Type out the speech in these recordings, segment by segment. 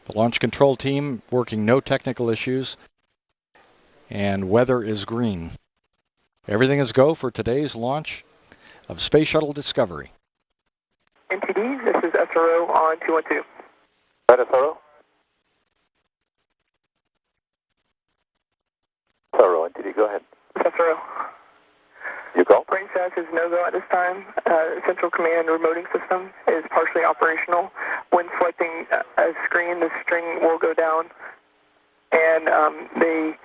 The launch control team working no technical issues, and weather is green. Everything is go for today's launch of Space Shuttle Discovery. NTD, this is SRO on 212. Right, SRO? SRO, NTD, go ahead. SRO. You go. Range status is no-go at this time. Central Command remoting system is partially operational. When selecting a screen, the string will go down. And they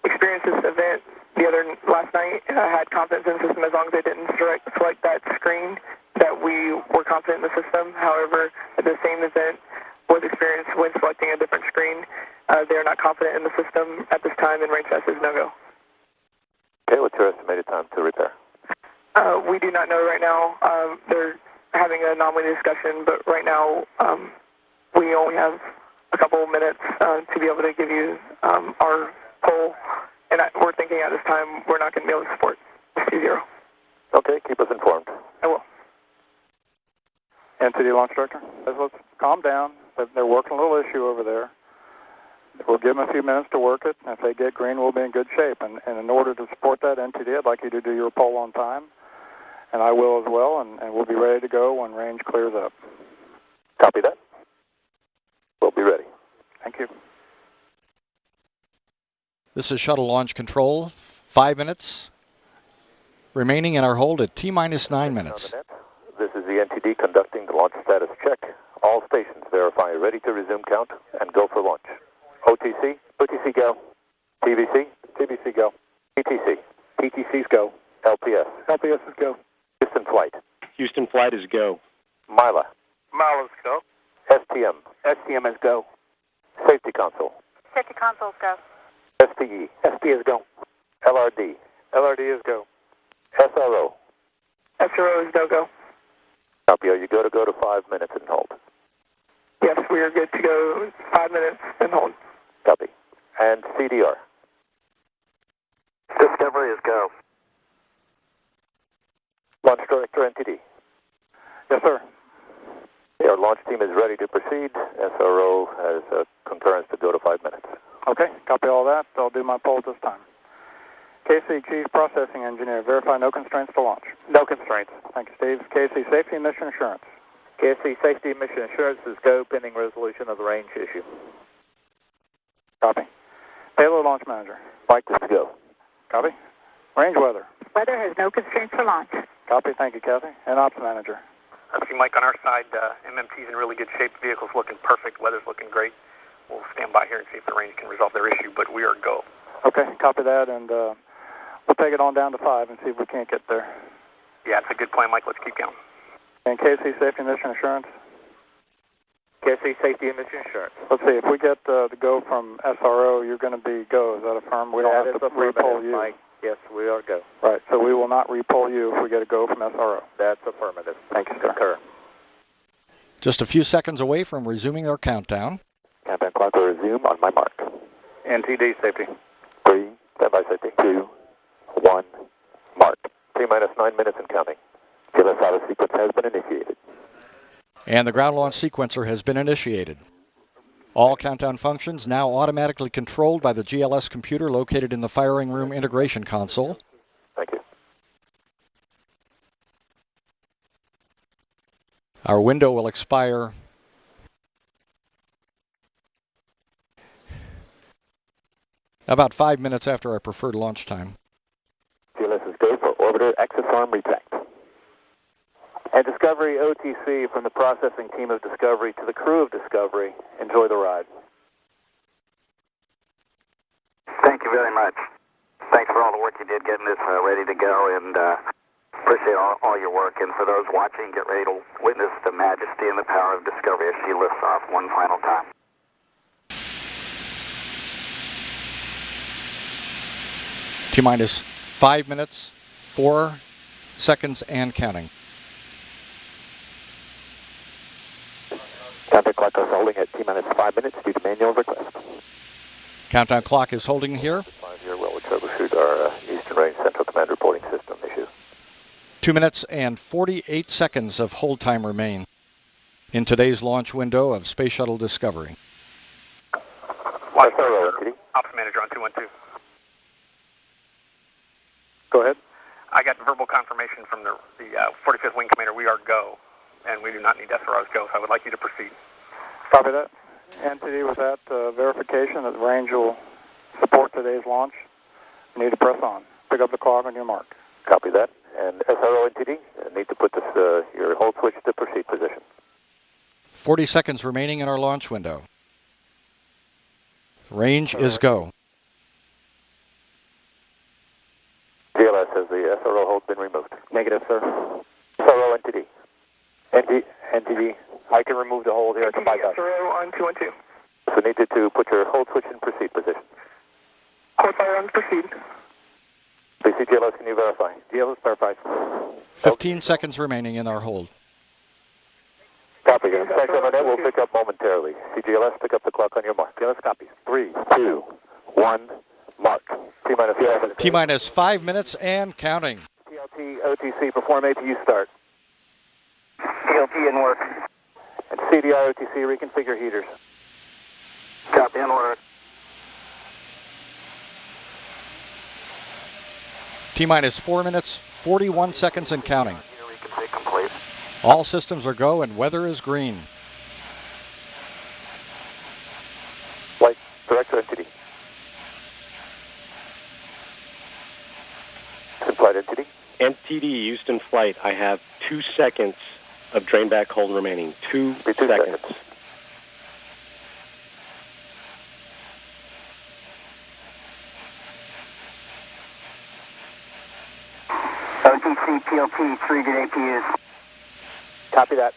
experienced this event last night. Had confidence in the system as long as they didn't select that screen, that we were confident in the system. However, the same event was experienced when selecting a different screen. They are not confident in the system at this time, and range status is no-go. Okay, what's your estimated time to repair? We do not know right now. They're having an anomaly discussion, but right now we only have a couple of minutes to be able to give you our poll, and we're thinking at this time we're not going to be able to support C0. Okay, keep us informed. I will. NTD Launch Director, let's calm down. They're working a little issue over there. We'll give them a few minutes to work it. If they get green, we'll be in good shape. And in order to support that, NTD, I'd like you to do your poll on time. And I will as well, and we'll be ready to go when range clears up. Copy that. We'll be ready. Thank you. This is Shuttle Launch Control. 5 minutes remaining in our hold at T-minus 9 minutes. This is the NTD conducting the launch status check. All stations verify ready to resume count and go for launch. OTC, OTC go. TVC, TVC go. PTC, PTC's go. LPS, LPS is go. Houston flight. Houston flight is go. Mila. Mila's go. STM. STM is go. Safety console. Safety consoles go. SPE. SPE is go. LRD. LRD is go. SRO. SRO is no-go. Copy. Are you go to 5 minutes and hold? Yes, we are good to go. 5 minutes and hold. Copy. And CDR. Discovery is go. Launch Director NTD. Yes, sir. Our launch team is ready to proceed. SRO has concurrence to go to 5 minutes. Okay, copy all that. I'll do my poll this time. KC, Chief Processing Engineer, verify no constraints to launch. No constraints. Thank you, Steve. KC, Safety and Mission Assurance. KSC Safety and Mission Assurance is go pending resolution of the range issue. Copy. Payload Launch Manager. Mike, this is go. Copy. Range Weather. Weather has no constraints for launch. Copy. Thank you, Kathy. And Ops Manager. See, Mike, on our side, MMT's in really good shape. The vehicle's looking perfect. Weather's looking great. We'll stand by here and see if the range can resolve their issue, but we are go. Okay, copy that, and we'll take it on down to 5 and see if we can't get there. Yeah, it's a good plan, Mike. Let's keep going. And KC Safety and Mission Assurance. KSC Safety and Mission Assurance. Let's see, if we get the go from SRO, you're going to be go. Is that affirmed? We don't have to re-poll you. Mike. Yes, we are go. Right, so we will not re-poll you if we get a go from SRO. That's affirmative. Thank you, sir. Concur. Just a few seconds away from resuming their countdown. Countdown clock will resume on my mark. NTD Safety. 3, standby safety. 2, 1, mark. T-minus 9 minutes and counting. GLS auto sequence has been initiated. And the ground launch sequencer has been initiated. All countdown functions now automatically controlled by the GLS computer located in the firing room integration console. Thank you. Our window will expire about 5 minutes after our preferred launch time. GLS is go for orbiter access arm retract. And Discovery OTC from the processing team of Discovery to the crew of Discovery. Enjoy the ride. Thank you very much. Thanks for all the work you did getting this ready to go, and appreciate all your work. And for those watching, get ready to witness the majesty and the power of Discovery as she lifts off one final time. T-minus 5 minutes, 4 seconds, and counting. Countdown clock is holding at T-minus 5 minutes due to manual request. Countdown clock is holding here. 5 here, well, we troubleshoot our Eastern Range Central Command reporting system issue. 2 minutes and 48 seconds of hold time remain. in today's launch window of Space Shuttle Discovery. Ops Manager on 212. Go ahead. I got verbal confirmation from the 45th Wing Commander. We are go, and we do not need SROs go, so I would like you to proceed. Copy that. NTD with that verification that the range will support today's launch. You need to press on. Pick up the clock on your mark. Copy that. And SRO NTD, need to put this your hold switch to proceed position. 40 seconds remaining in our launch window. Range is go. GLS, has the SRO hold been removed? Negative, sir. SRO NTD. NTD, I can remove the hold here at the bypass. SRO on 212. So needed to put your hold switch in proceed position. Hold fire on proceed. BC GLS, can you verify? GLS verified. 15 seconds remaining in our hold. Copy. Inspect on that. We'll pick up momentarily. CGLS, pick up the clock on your mark. GLS copies. 3, 2, 1, mark. T-minus 5 minutes. T-minus 5 minutes and counting. TLT, OTC, perform APU start. TLT in work. And CDI, OTC, reconfigure heaters. Copy in work. T-minus 4 minutes, 41 seconds and counting. Reconfig complete. All systems are go and weather is green. Flight director entity. Flight entity. NTD Houston flight. I have 2 seconds of drain back hold remaining. 2 seconds. OTC, PLT, 3 good APUs. Copy that.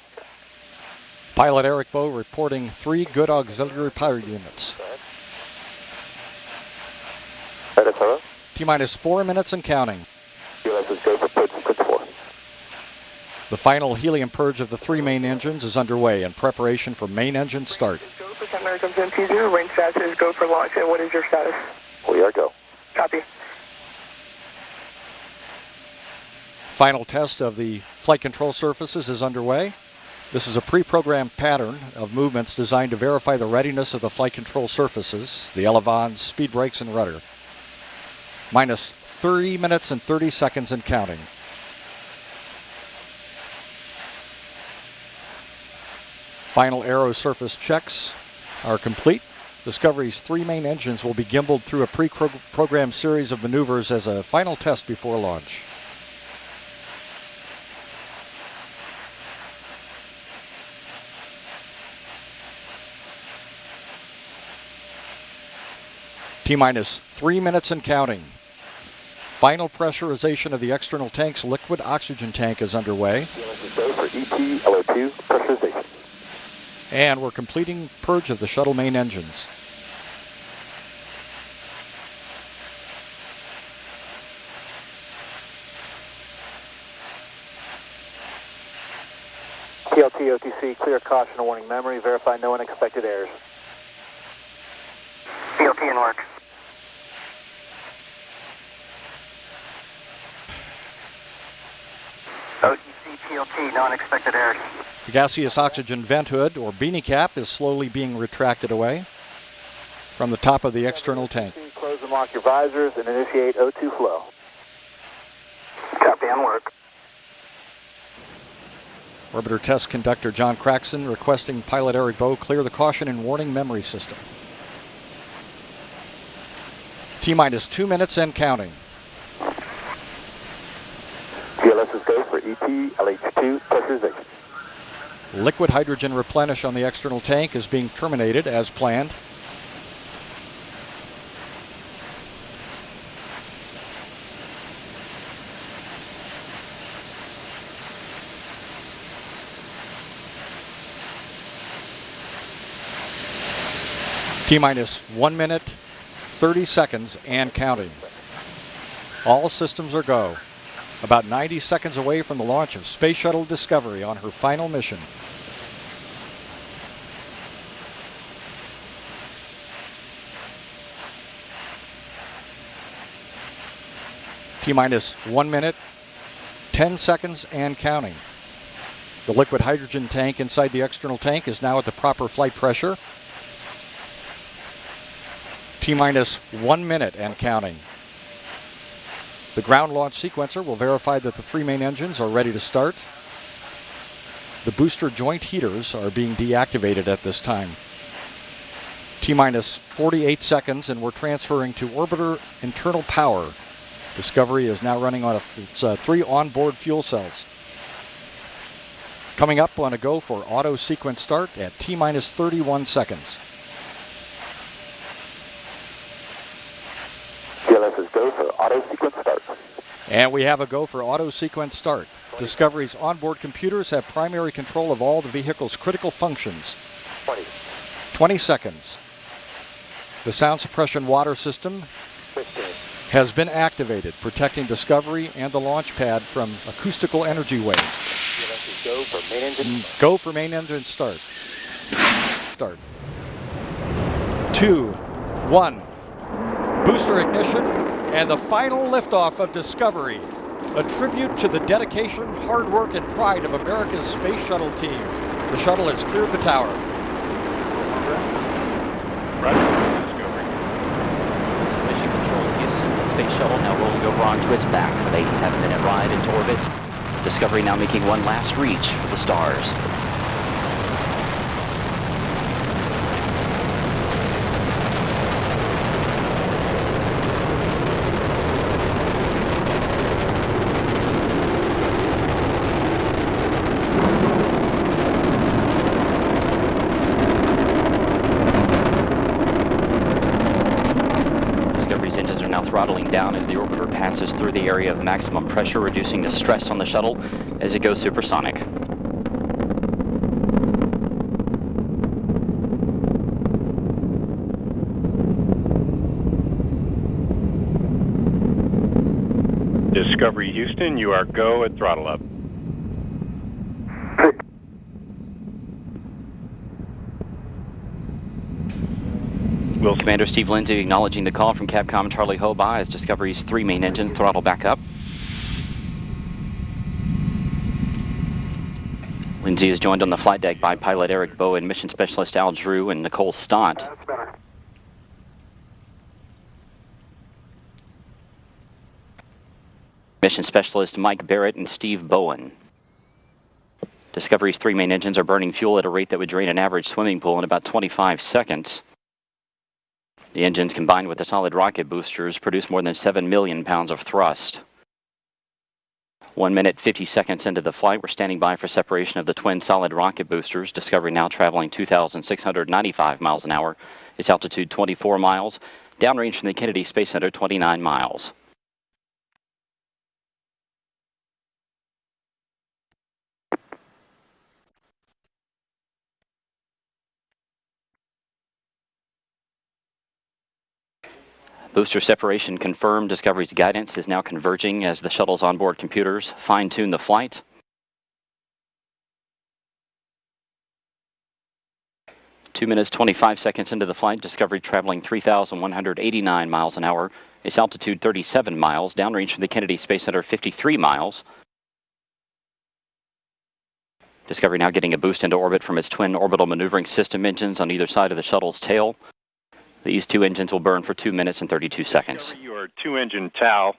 Pilot Eric Bowe reporting 3 good auxiliary power units. That is hello. T-minus 4 minutes and counting. GLS is go for purge and principle. The final helium purge of the 3 main engines is underway in preparation for main engine start. Go for 10 minutes comes in T0. Range status is go for launch. And what is your status? We are go. Copy. Final test of the flight control surfaces is underway. This is a pre-programmed pattern of movements designed to verify the readiness of the flight control surfaces, the elevons, speed brakes, and rudder. Minus 30 minutes and 30 seconds and counting. Final aero surface checks are complete. Discovery's 3 main engines will be gimbaled through a pre-programmed series of maneuvers as a final test before launch. T-minus 3 minutes and counting. Final pressurization of the external tank's liquid oxygen tank is underway. Go for ET LO2 pressurization. And we're completing purge of the shuttle main engines. TLT, OTC, clear caution and warning memory. Verify no unexpected errors. TLT in work. OTC, TLT, no unexpected errors. The gaseous oxygen vent hood, or beanie cap, is slowly being retracted away from the top of the external tank. Close and lock your visors and initiate O2 flow. Copy on work. Orbiter test conductor John Craxton requesting pilot Eric Bowe clear the caution and warning memory system. T-minus 2 minutes and counting. GLS is go for ET LH2 pressurization. Liquid hydrogen replenish on the external tank is being terminated as planned. T-minus 1 minute, 30 seconds and counting. All systems are go. About 90 seconds away from the launch of Space Shuttle Discovery on her final mission. T-minus 1 minute, 10 seconds and counting. The liquid hydrogen tank inside the external tank is now at the proper flight pressure. T-minus 1 minute and counting. The ground launch sequencer will verify that the 3 main engines are ready to start. The booster joint heaters are being deactivated at this time. T-minus 48 seconds and we're transferring to orbiter internal power. Discovery is now running on its 3 onboard fuel cells. Coming up on a go for auto sequence start at T-minus 31 seconds. GLS is go for auto sequence start. And we have a go for auto sequence start. Discovery's onboard computers have primary control of all the vehicle's critical functions. 20 seconds. The sound suppression water system 15. has been activated, protecting Discovery and the launch pad from acoustical energy waves. GLS is go for main engine. Go for main engine start. Start. 2, 1. Booster ignition and the final liftoff of Discovery. A tribute to the dedication, hard work, and pride of America's Space Shuttle team. The shuttle has cleared the tower. Roger, Discovery. This is Mission Control Houston. The Space Shuttle now rolling over onto its back for the 8.5-minute ride into orbit. Discovery now making one last reach for the stars. Throttling down as the orbiter passes through the area of maximum pressure, reducing the stress on the shuttle as it goes supersonic. Discovery Houston, you are go at throttle up. Will Commander Steve Lindsay acknowledging the call from Capcom Charlie Hoba as Discovery's 3 main engines throttle back up. Lindsay is joined on the flight deck by pilot Eric Bowen, mission specialist Al Drew, and Nicole Stott. That's better. Mission specialist Mike Barrett and Steve Bowen. Discovery's 3 main engines are burning fuel at a rate that would drain an average swimming pool in about 25 seconds. The engines, combined with the solid rocket boosters, produce more than 7 million pounds of thrust. 1 minute, 50 seconds into the flight, we're standing by for separation of the twin solid rocket boosters. Discovery now traveling 2,695 miles an hour. Its altitude 24 miles. Downrange from the Kennedy Space Center, 29 miles. Booster separation confirmed. Discovery's guidance is now converging as the shuttle's onboard computers fine-tune the flight. Two minutes, 25 seconds into the flight, Discovery traveling 3,189 miles an hour. Its altitude 37 miles, downrange from the Kennedy Space Center 53 miles. Discovery now getting a boost into orbit from its twin orbital maneuvering system engines on either side of the shuttle's tail. These 2 engines will burn for 2 minutes and 32 seconds. Your 2-engine TAL.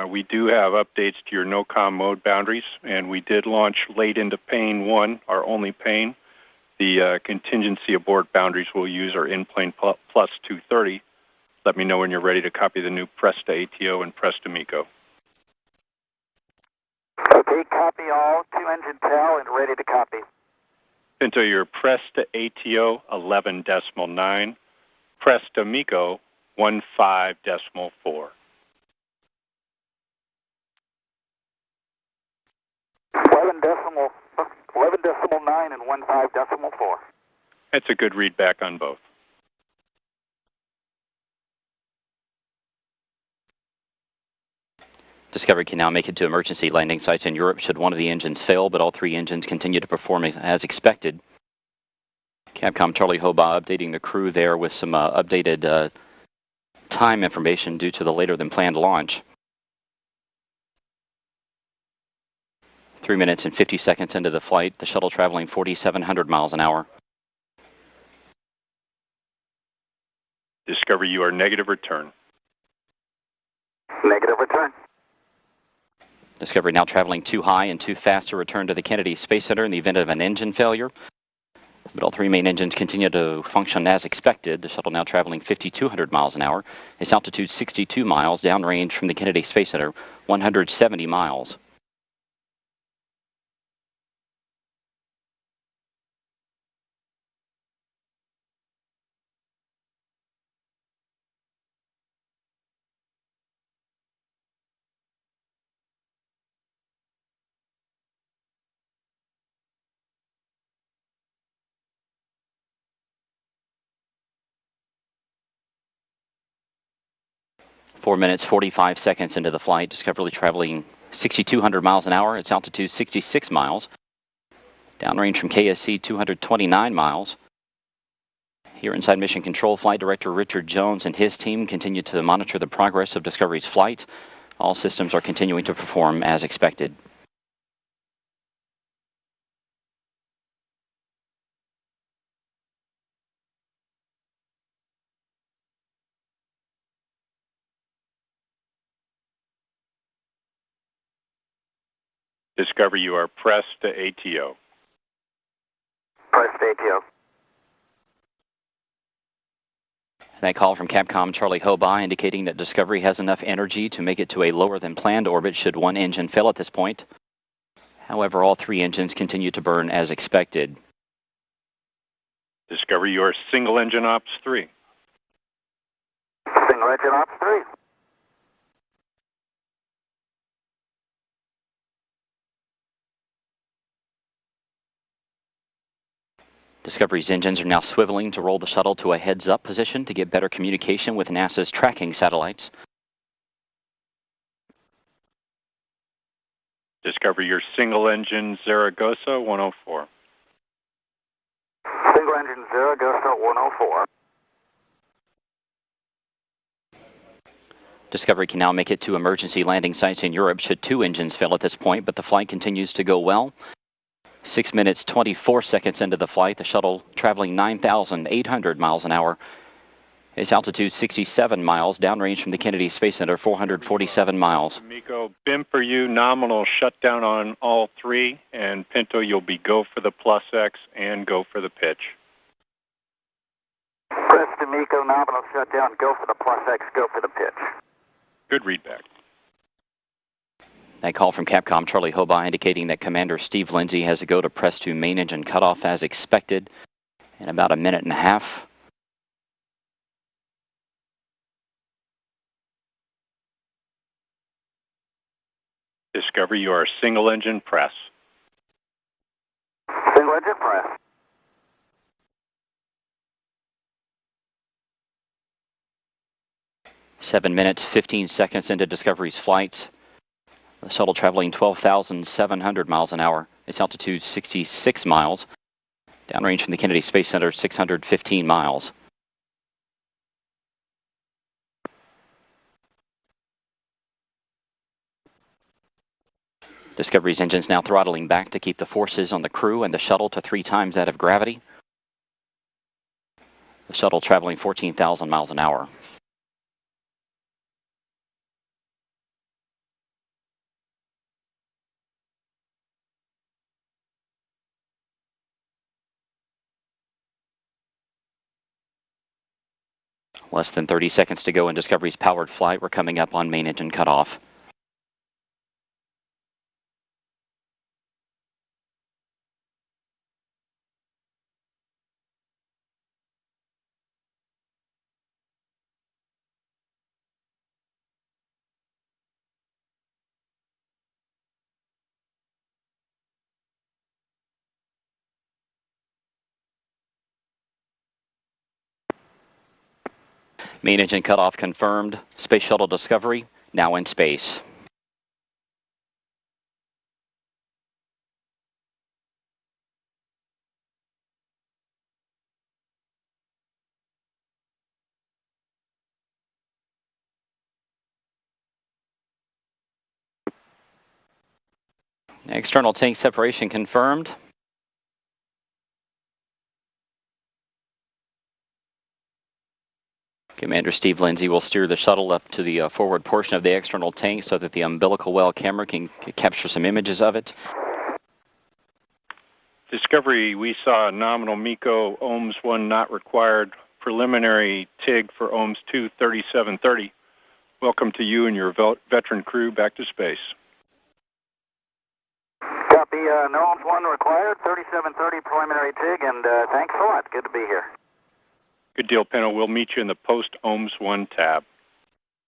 We do have updates to your no-com mode boundaries, and we did launch late into pane 1, our only pane. The contingency aboard boundaries we'll use are in-plane plus 230. Let me know when you're ready to copy the new Presta ATO and Presta MECO. Okay, copy all. 2-engine TAL and ready to copy. Pinto, your Presta ATO 11.9. Presta MECO 15.4. 11.9 and 15.4. That's a good read back on both. Discovery can now make it to emergency landing sites in Europe should one of the engines fail, but all 3 engines continue to perform as expected. Capcom Charlie Hoba updating the crew there with some updated time information due to the later than planned launch. 3 minutes and 50 seconds into the flight, the shuttle traveling 4,700 miles an hour. Discovery, you are negative return. Negative return. Discovery now traveling too high and too fast to return to the Kennedy Space Center in the event of an engine failure. But all three main engines continue to function as expected. The shuttle now traveling 5,200 miles an hour. Its altitude 62 miles, downrange from the Kennedy Space Center 170 miles. Four minutes, 45 seconds into the flight. Discovery traveling 6,200 miles an hour. Its altitude 66 miles. Downrange from KSC 229 miles. Here inside Mission Control, Flight Director Richard Jones and his team continue to monitor the progress of Discovery's flight. All systems are continuing to perform as expected. Discovery, you are pressed to ATO. Press ATO. That call from Capcom Charlie Hobaugh indicating that Discovery has enough energy to make it to a lower than planned orbit should one engine fail at this point. However, all three engines continue to burn as expected. Discovery, you are single engine ops 3. Single engine ops 3. Discovery's engines are now swiveling to roll the shuttle to a heads-up position to get better communication with NASA's tracking satellites. Discovery, your single engine Zaragoza 104. Single engine Zaragoza 104. Discovery can now make it to emergency landing sites in Europe should two engines fail at this point, but the flight continues to go well. 6 minutes, 24 seconds into the flight, the shuttle traveling 9,800 miles an hour. Its altitude 67 miles, downrange from the Kennedy Space Center 447 miles. Miko, BIM for you, nominal shutdown on all three, and Pinto, you'll be go for the plus X and go for the pitch. Press to Miko, nominal shutdown, go for the plus X, go for the pitch. Good readback. That call from Capcom Charlie Hobaugh indicating that Commander Steve Lindsay has to go to press to main engine cutoff as expected in about a minute and a half. Discovery, you are single engine press. Single engine press. Seven minutes, 15 seconds into Discovery's flight. The shuttle traveling 12,700 miles an hour. Its altitude 66 miles. Downrange from the Kennedy Space Center 615 miles. Discovery's engines now throttling back to keep the forces on the crew and the shuttle to 3 times that of gravity. The shuttle traveling 14,000 miles an hour. Less than 30 seconds to go in Discovery's powered flight. We're coming up on main engine cutoff. Main engine cutoff confirmed. Space Shuttle Discovery now in space. External tank separation confirmed. Commander Steve Lindsay will steer the shuttle up to the forward portion of the external tank so that the umbilical well camera can capture some images of it. Discovery, we saw nominal MECO, OMS 1 not required, preliminary TIG for OMS 2, 3730. Welcome to you and your veteran crew back to space. Copy, no OMS 1 required, 3730 preliminary TIG, and thanks a lot. Good to be here. Good deal, Pinto. We'll meet you in the post-OMS 1 tab.